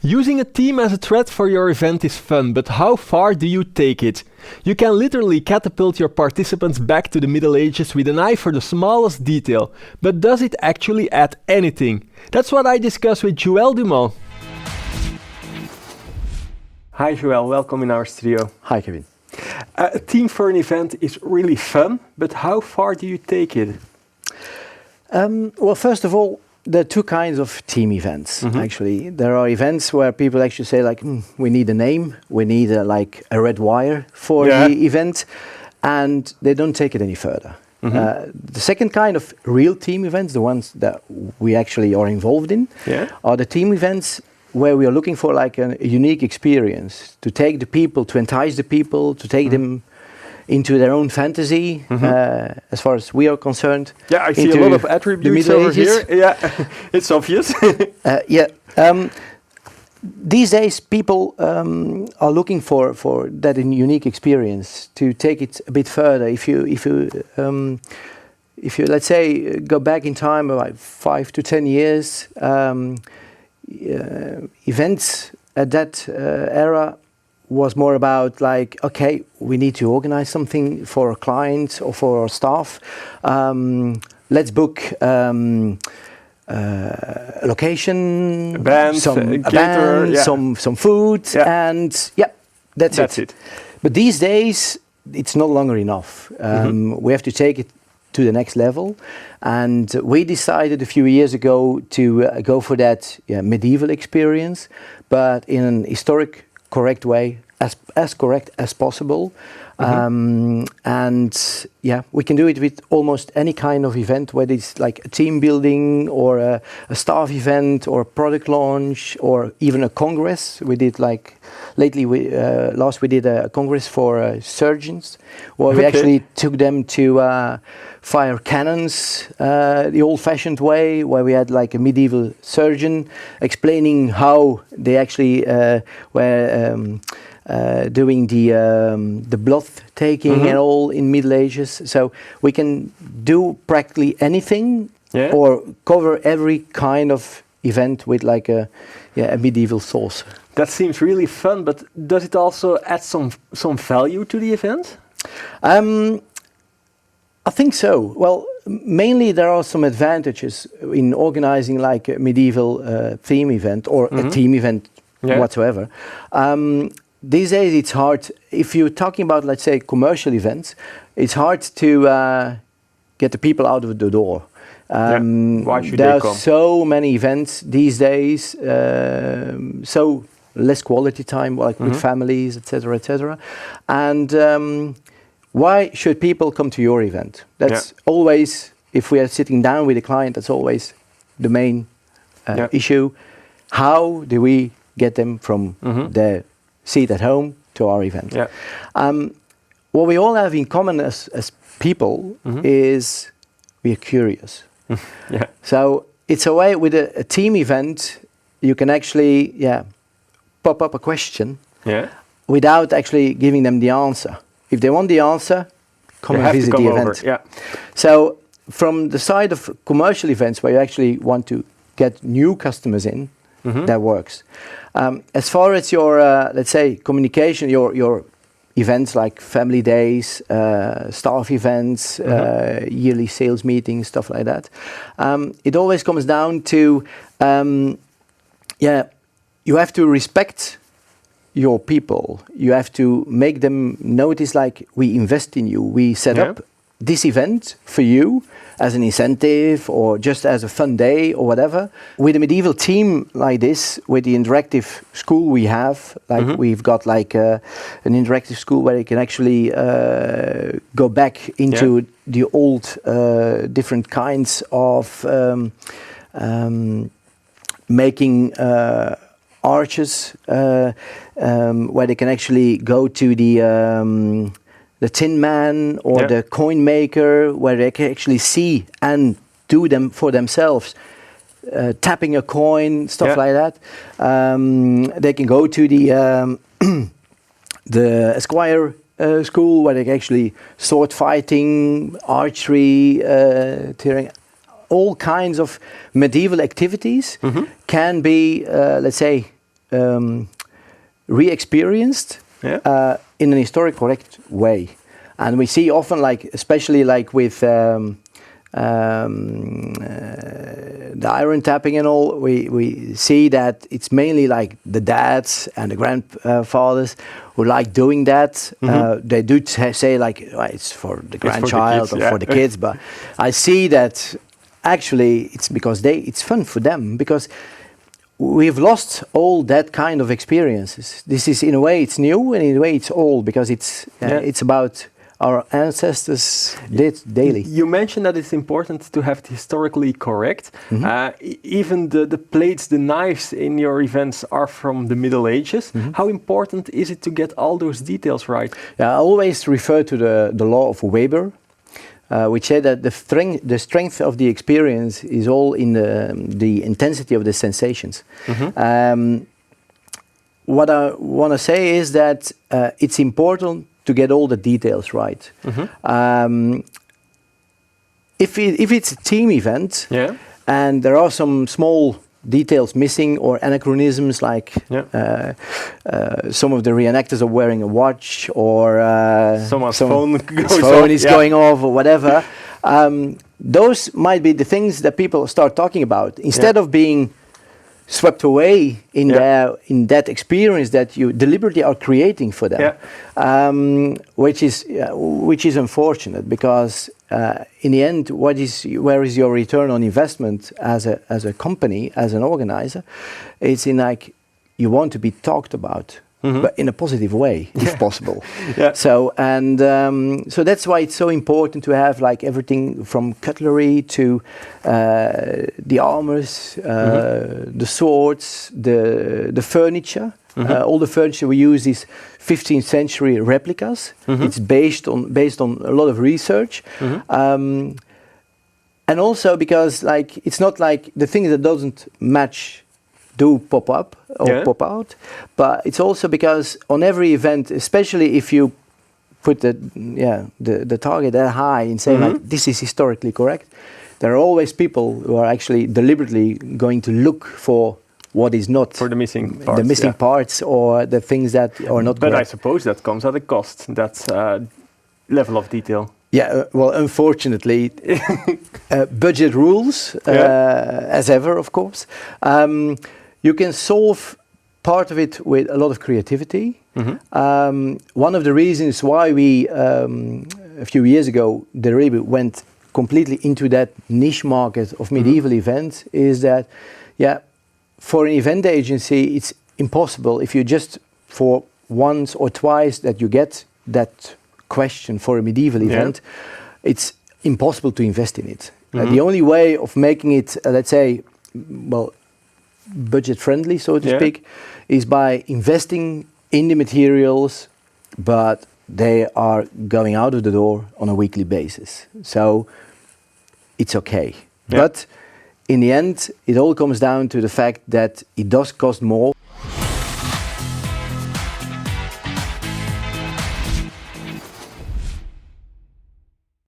Using a team as a thread for your event is fun, but how far do you take it? You can literally catapult your participants back to the Middle Ages with an eye for the smallest detail, but does it actually add anything? That's what I discuss with Joël Dumont. Hi Joël, welcome in our studio. Hi Kevin. A team for an event is really fun, but how far do you take it? Well, first of all, there are two kinds of team events, actually. There are events where people actually say, like, we need a name, we need a red wire for the event, and they don't take it any further. The second kind of real team events, the ones that we actually are involved in, are the team events where we are looking for like a unique experience, to take the people, to entice the people, to take them into their own fantasy, as far as we are concerned. Yeah, I see a lot of attributes over here. Yeah, it's obvious. These days, people are looking for that unique experience, to take it a bit further. If you let's say go back in time about 5 to 10 years, events at that era was more about like, okay, we need to organize something for a client or for our staff. Let's book a location, some food, and that's it. But these days, it's no longer enough. We have to take it to the next level, and we decided a few years ago to go for that medieval experience, but in an historic, correct way, as correct as possible. And we can do it with almost any kind of event, whether it's like a team building or a staff event or a product launch or even a congress. We did like lately, we did a congress for surgeons, where we actually took them to fire cannons the old-fashioned way, where we had like a medieval surgeon explaining how they actually were doing the blood taking and all in Middle Ages. So we can do practically anything or cover every kind of event with like a medieval sauce. That seems really fun, but does it also add some value to the event? I think so. Well, mainly there are some advantages in organizing like a medieval theme event or a team event whatsoever. These days it's hard, if you're talking about, let's say, commercial events, it's hard to get the people out of the door. Why should there they are come? so many events these days, so less quality time, like with families, etc., etc. And why should people come to your event? That's always, if we are sitting down with a client, that's always the main issue. How do we get them from their seat at home to our event? What we all have in common as people is we are curious. So it's a way with a team event, you can actually pop up a question without actually giving them the answer. If they want the answer, come and visit the event. So from the side of commercial events where you actually want to get new customers in, that works. As far as your, let's say, communication, your events like family days, staff events, yearly sales meetings, stuff like that, it always comes down to, you have to respect your people. You have to make them notice, like, we invest in you. We set up this event for you as an incentive or just as a fun day or whatever. With a medieval team like this, with the interactive school we have, like we've got like an interactive school where you can actually go back into the old different kinds of making arches, where they can actually go to the Tin Man or the coin maker, where they can actually see and do them for themselves, tapping a coin, stuff like that. They can go to the Esquire school, where they can actually sword fighting, archery, tearing. All kinds of medieval activities can be, let's say, re-experienced in an historic correct way. And we see often, like especially like with the iron tapping and all, we see that it's mainly like the dads and the grandfathers who like doing that. They do say like it's for the grandchild or for the kids, but I see that actually it's because it's fun for them, because we've lost all that kind of experiences. This is, in a way, it's new, and in a way it's old, because it's about our ancestors did daily. You mentioned that it's important to have it historically correct. Even the plates, the knives in your events are from the Middle Ages. How important is it to get all those details right? I always refer to the law of Weber, which said that the strength of the experience is all in the intensity of the sensations. What I want to say is that it's important to get all the details right. If it's a team event and there are some small details missing or anachronisms, like some of the reenactors are wearing a watch, or someone's phone is going off, or whatever, those might be the things that people start talking about, instead of being swept away in that experience that you deliberately are creating for them, which is unfortunate, because in the end, where is your return on investment as a company, as an organizer? It's in like you want to be talked about, but in a positive way, if possible. So that's why it's so important to have like everything from cutlery to the armors, the swords, the furniture. All the furniture we use is 15th century replicas. It's based on a lot of research, and also because like it's not like the things that doesn't match do pop up or pop out, but it's also because on every event, especially if you put the target that high and say like this is historically correct, there are always people who are actually deliberately going to look for what is not, for the missing parts, parts, or the things that are not but correct. I suppose that comes at a cost, that level of detail. Well, unfortunately, budget rules, as ever, of course. You can solve part of it with a lot of creativity. One of the reasons why we, a few years ago, went completely into that niche market of medieval events is that, for an event agency, it's impossible if you just for once or twice that you get that question for a medieval event, it's impossible to invest in it. The only way of making it, let's say, budget friendly, so to speak, is by investing in the materials, but they are going out of the door on a weekly basis. So it's okay. But in the end, it all comes down to the fact that it does cost more.